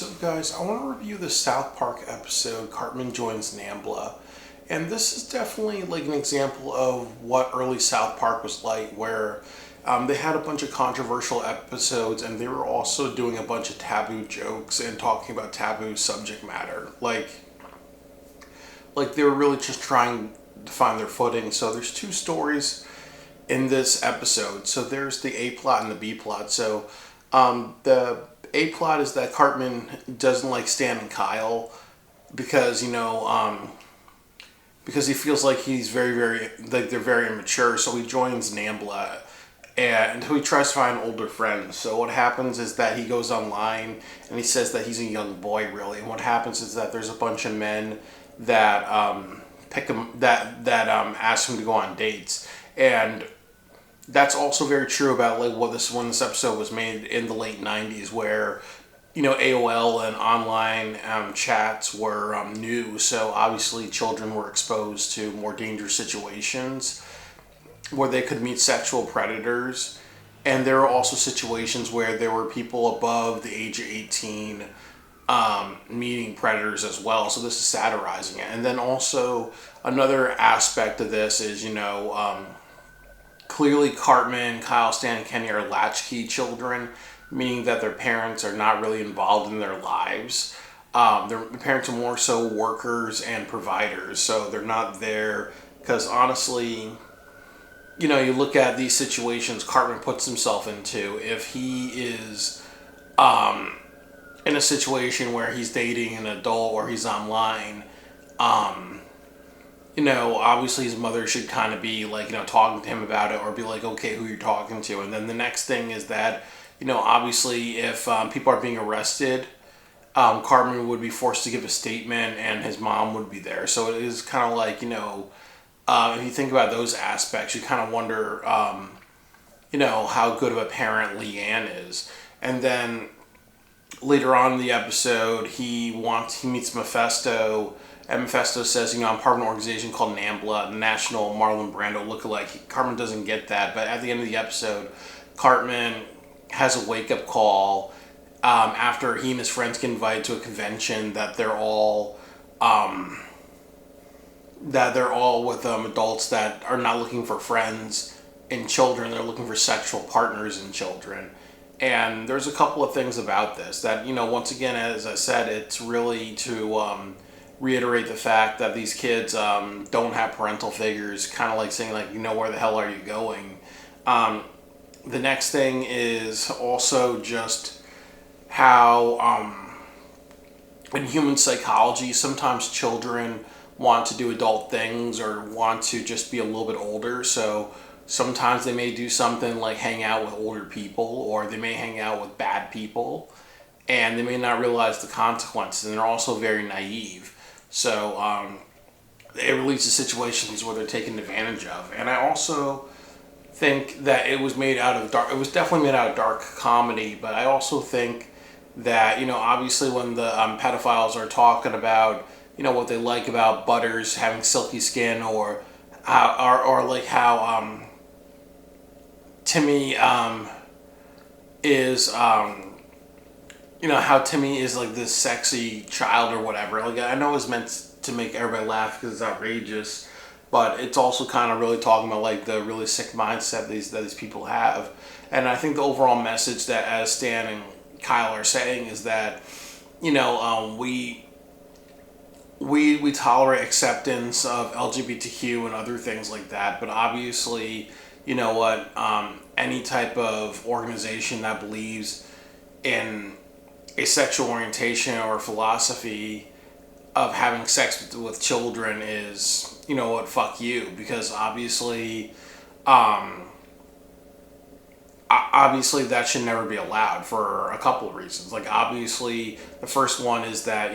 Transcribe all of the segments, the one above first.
So guys, I want to review the South Park episode, Cartman Joins Nambla. And this is definitely like an example of what early South Park was like, where they had a bunch of controversial episodes and they were also doing a bunch of taboo jokes and talking about taboo subject matter. Like they were really just trying to find their footing. So there's two stories in this episode. So there's the A plot and the B plot. So the A plot is that Cartman doesn't like Stan and Kyle because because he feels like he's very like they're very immature. So he joins Nambla and he tries to find older friends. So what happens is that he goes online and he says that he's a young boy really. And what happens is that there's a bunch of men that pick him that ask him to go on dates. And that's also very true about like when this episode was made in the late '90s, where AOL and online chats were new. So obviously, children were exposed to more dangerous situations where they could meet sexual predators, and there were also situations where there were people above the age of 18 meeting predators as well. So this is satirizing it, and then also another aspect of this is clearly, Cartman, Kyle, Stan, and Kenny are latchkey children, meaning that their parents are not really involved in their lives. Their parents are more so workers and providers, so they're not there because honestly, you look at these situations Cartman puts himself into. If he is in a situation where he's dating an adult or he's online, obviously his mother should kind of be like, talking to him about it or be like, okay, who you're talking to. And then the next thing is that, obviously if people are being arrested, Cartman would be forced to give a statement and his mom would be there. So it is kind of like, if you think about those aspects, you kind of wonder, how good of a parent Leanne is. And then later on in the episode, he meets Mephisto. And Mephisto says, I'm part of an organization called Nambla, the National Marlon Brando lookalike. Cartman doesn't get that, but at the end of the episode, Cartman has a wake-up call after he and his friends get invited to a convention that they're all with adults that are not looking for friends in children. They're looking for sexual partners in children. And there's a couple of things about this that, once again, as I said, it's really to reiterate the fact that these kids don't have parental figures, kind of like saying, like, where the hell are you going? The next thing is also just how in human psychology, sometimes children want to do adult things or want to just be a little bit older. So sometimes they may do something like hang out with older people, or they may hang out with bad people, and they may not realize the consequences, and they're also very naive. So it leads to situations where they're taken advantage of. And I also think that it was definitely made out of dark comedy, but I also think that, obviously when the pedophiles are talking about, what they like about Butters having silky skin, or how Timmy is how Timmy is like this sexy child or whatever. Like, I know it's meant to make everybody laugh because it's outrageous, but it's also kind of really talking about like the really sick mindset that these people have. And I think the overall message that, as Stan and Kyle are saying, is that we tolerate acceptance of LGBTQ and other things like that, but obviously, any type of organization that believes in a sexual orientation or philosophy of having sex with children is, fuck you. Because obviously that should never be allowed for a couple of reasons. Like, obviously the first one is that,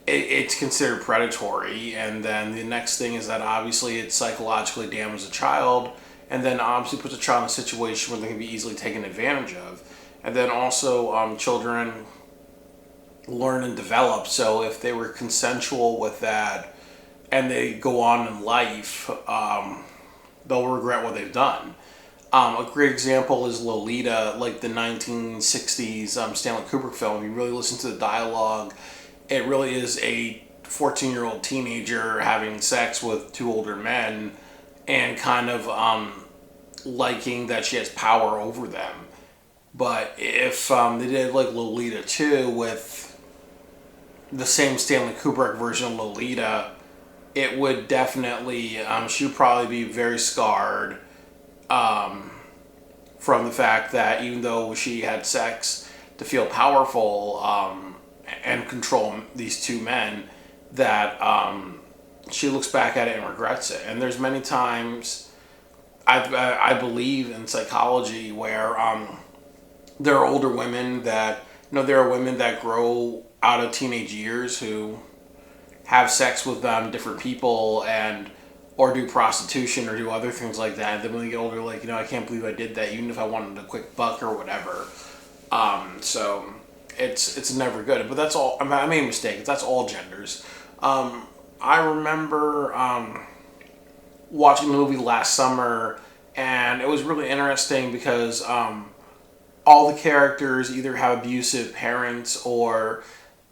it's considered predatory, and then the next thing is that obviously it psychologically damages a child, and then obviously puts a child in a situation where they can be easily taken advantage of. And then also, children learn and develop. So if they were consensual with that and they go on in life, they'll regret what they've done. A great example is Lolita, like the 1960s Stanley Kubrick film. You really listen to the dialogue, it really is a 14-year-old teenager having sex with two older men and kind of liking that she has power over them. But if they did like Lolita 2 with the same Stanley Kubrick version of Lolita, it would definitely, she would probably be very scarred from the fact that even though she had sex to feel powerful and control these two men, that she looks back at it and regrets it. And there's many times I believe in psychology where there are older women that, there are women that grow out of teenage years who have sex with different people and or do prostitution or do other things like that. And then when they get older, like, I can't believe I did that, even if I wanted a quick buck or whatever. So it's never good. But that's all. I made a mistake. That's all genders. I remember watching the movie last summer, and it was really interesting because all the characters either have abusive parents or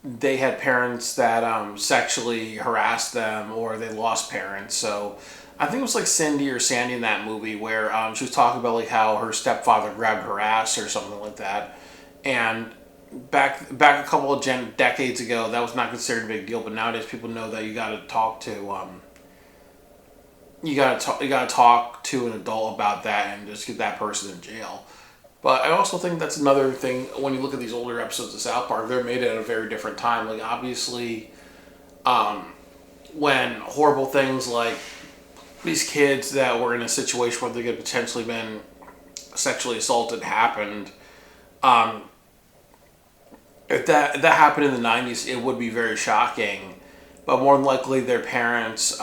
they had parents that sexually harassed them or they lost parents. So I think it was like Cindy or Sandy in that movie where she was talking about like how her stepfather grabbed her ass or something like that. And back a couple of decades ago, that was not considered a big deal. But nowadays, people know that you got to talk to you got to talk to an adult about that and just get that person in jail. But I also think that's another thing when you look at these older episodes of South Park, they're made at a very different time. Like, obviously, when horrible things like these kids that were in a situation where they could have potentially been sexually assaulted happened, if that happened in the 90s, it would be very shocking. But more than likely, their parents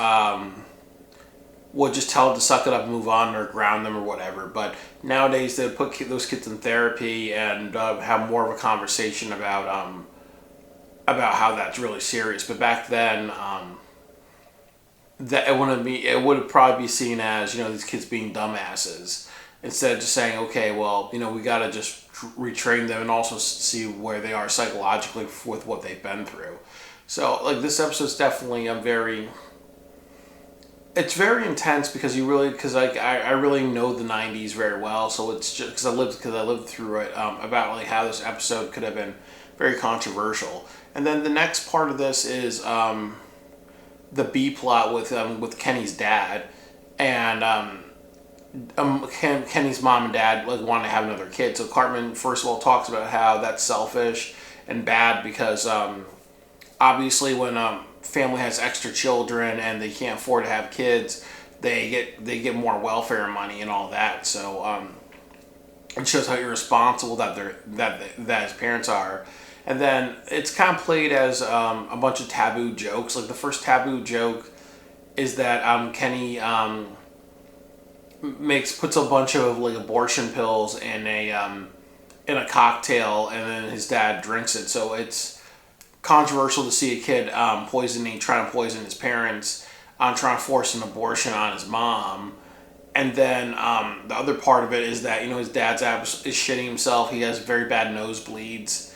would just tell them to suck it up and move on or ground them or whatever. But nowadays, they put those kids in therapy and have more of a conversation about how that's really serious. But back then, that it would probably be seen as these kids being dumbasses instead of just saying, okay, well, we got to just retrain them and also see where they are psychologically with what they've been through. So like this episode's definitely it's very intense because I really know the 90s very well, so it's just because I lived through it, about like how this episode could have been very controversial. And then the next part of this is the B plot with Kenny's dad, and Kenny's mom and dad like wanted to have another kid. So Cartman first of all talks about how that's selfish and bad because obviously when family has extra children and they can't afford to have kids, they get more welfare money and all that. So it shows how irresponsible that his parents are. And then it's kind of played as a bunch of taboo jokes. Like the first taboo joke is that Kenny puts a bunch of like abortion pills in a cocktail, and then his dad drinks it. So it's controversial to see a kid trying to poison his parents, trying to force an abortion on his mom. And then the other part of it is that his dad's is shitting himself. He has very bad nosebleeds,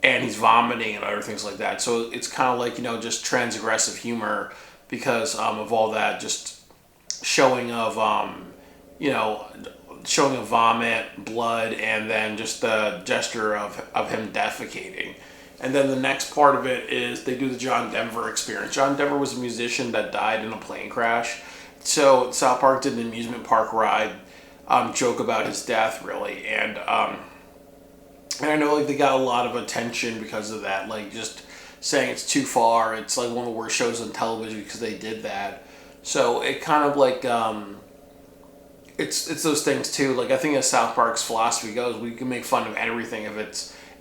and he's vomiting and other things like that. So it's kind of like just transgressive humor because of all that, just showing of showing of vomit, blood, and then just the gesture of him defecating. And then the next part of it is they do the John Denver experience. John Denver was a musician that died in a plane crash. So South Park did an amusement park ride joke about his death, really. And I know like they got a lot of attention because of that. Like just saying it's too far. It's like one of the worst shows on television because they did that. So it kind of like it's those things too. Like I think as South Park's philosophy goes, we can make fun of everything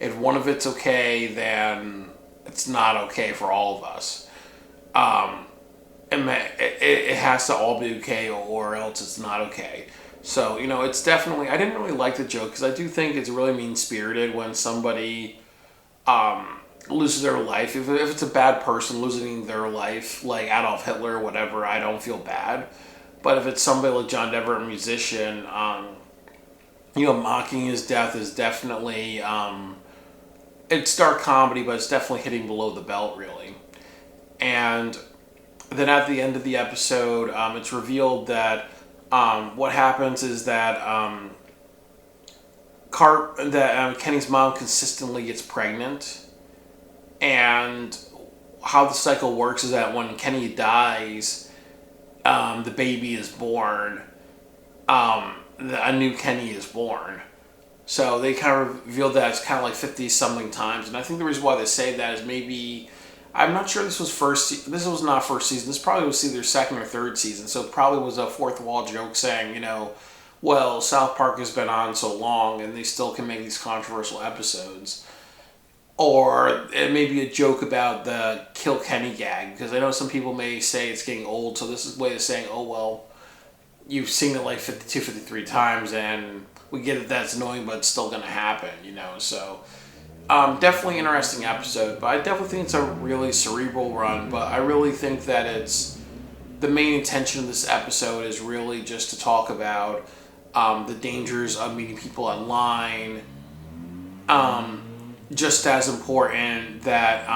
if one of it's okay, then it's not okay for all of us. It has to all be okay or else it's not okay. So, it's definitely, I didn't really like the joke because I do think it's really mean-spirited when somebody loses their life. If it's a bad person losing their life, like Adolf Hitler or whatever, I don't feel bad. But if it's somebody like John Denver, a musician, mocking his death is definitely, it's dark comedy, but it's definitely hitting below the belt, really. And then at the end of the episode, it's revealed that what happens is that Kenny's mom consistently gets pregnant, and how the cycle works is that when Kenny dies, the baby is born. A new Kenny is born. So they kind of revealed that it's kind of like 50 something times, and I think the reason why they say that is maybe, I'm not sure this was this was not first season. This probably was either second or third season. So it probably was a fourth wall joke saying, well, South Park has been on so long and they still can make these controversial episodes. Or it may be a joke about the Kill Kenny gag, because I know some people may say it's getting old, so this is a way of saying, oh, well, you've seen it like 52, 53 times, and we get it, that's annoying, but it's still going to happen, so... definitely interesting episode, but I definitely think it's a really cerebral run, but I really think that the main intention of this episode is really just to talk about the dangers of meeting people online, just as important that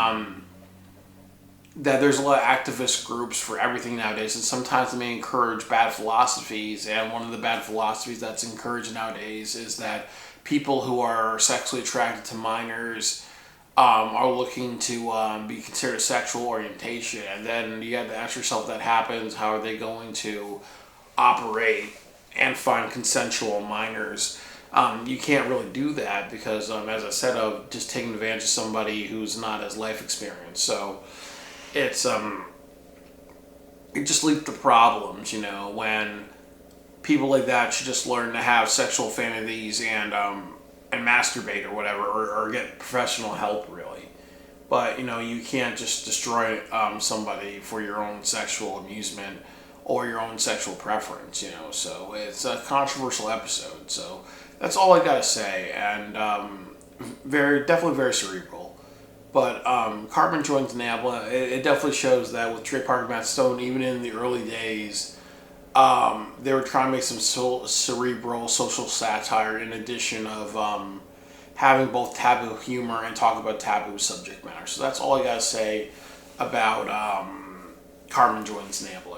that there's a lot of activist groups for everything nowadays, and sometimes they may encourage bad philosophies, and one of the bad philosophies that's encouraged nowadays is that people who are sexually attracted to minors are looking to be considered sexual orientation, and then you have to ask yourself, that happens, how are they going to operate and find consensual minors? You can't really do that because, as I said, of just taking advantage of somebody who's not as life experienced. So it's it just leads to problems, when people like that should just learn to have sexual fantasies and masturbate or whatever, or get professional help, really. But you can't just destroy somebody for your own sexual amusement or your own sexual preference, So it's a controversial episode. So that's all I gotta say, and definitely very cerebral. But Cartman joins Nambla. It definitely shows that with Trey Parker and Matt Stone, even in the early days, they were trying to make some cerebral social satire in addition of having both taboo humor and talk about taboo subject matter. So that's all I gotta say about Cartman joins Nambla.